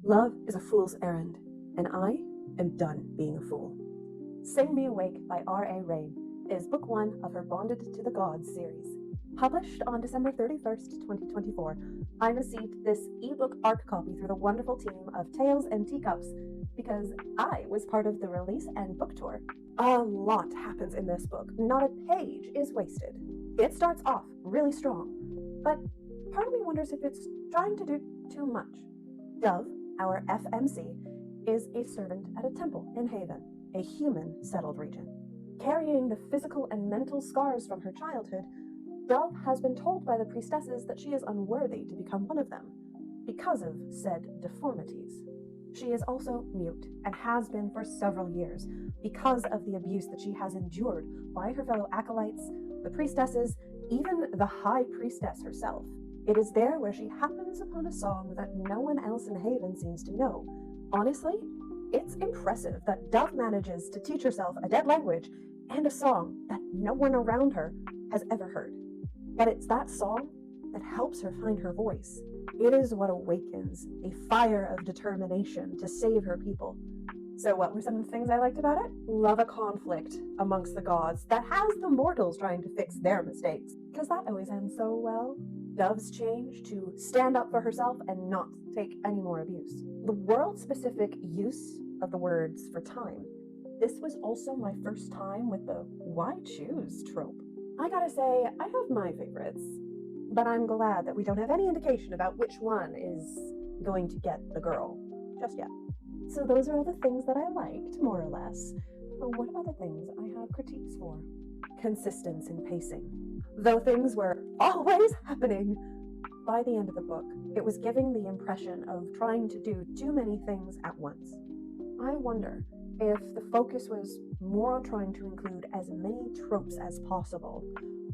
Love is a fool's errand, and I am done being a fool. Sing Me Awake by Raine is book one of her Bonded to the Gods series. Published on December 31st, 2024, I received this ebook art copy through the wonderful team of Tales and Teacups because I was part of the release and book tour. A lot happens in this book, not a page is wasted. It starts off really strong, but part of me wonders if it's trying to do too much. Dove, our FMC, is a servant at a temple in Haven, a human settled region. Carrying the physical and mental scars from her childhood, Dove has been told by the priestesses that she is unworthy to become one of them because of said deformities. She is also mute and has been for several years because of the abuse that she has endured by her fellow acolytes, the priestesses, even the high priestess herself. It is there where she happens upon a song that no one else in Haven seems to know. Honestly, it's impressive that Dove manages to teach herself a dead language and a song that no one around her has ever heard. But it's that song that helps her find her voice. It is what awakens a fire of determination to save her people. So what were some of the things I liked about it? Love a conflict amongst the gods that has the mortals trying to fix their mistakes, because that always ends so well. Dove's change to stand up for herself and not take any more abuse. The world-specific use of the words for time. This was also my first time with the why choose trope. I gotta say, I have my favorites, but I'm glad that we don't have any indication about which one is going to get the girl just yet. So those are all the things that I liked, more or less. But what about the things I have critiques for? Consistency in pacing. Though things were always happening, by the end of the book, it was giving the impression of trying to do too many things at once. I wonder if the focus was more on trying to include as many tropes as possible,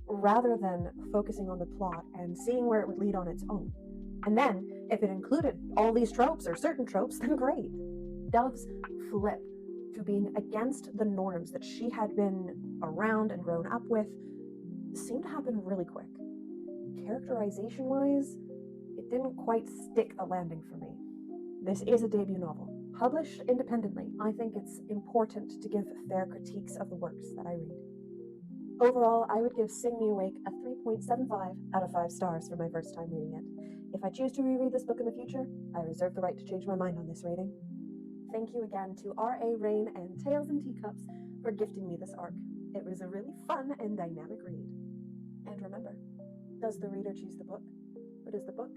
rather than focusing on the plot and seeing where it would lead on its own. And then, if it included all these tropes or certain tropes, then great. Dove's flip to being against the norms that she had been around and grown up with seemed to happen really quick. Characterization-wise, it didn't quite stick the landing for me. This is a debut novel, published independently. I think it's important to give fair critiques of the works that I read. Overall, I would give Sing Me Awake a 3.75 out of 5 stars for my first time reading it. If I choose to reread this book in the future, I reserve the right to change my mind on this rating. Thank you again to Raine and Tales and Teacups for gifting me this arc. It was a really fun and dynamic read. And remember, does the reader choose the book, or does the book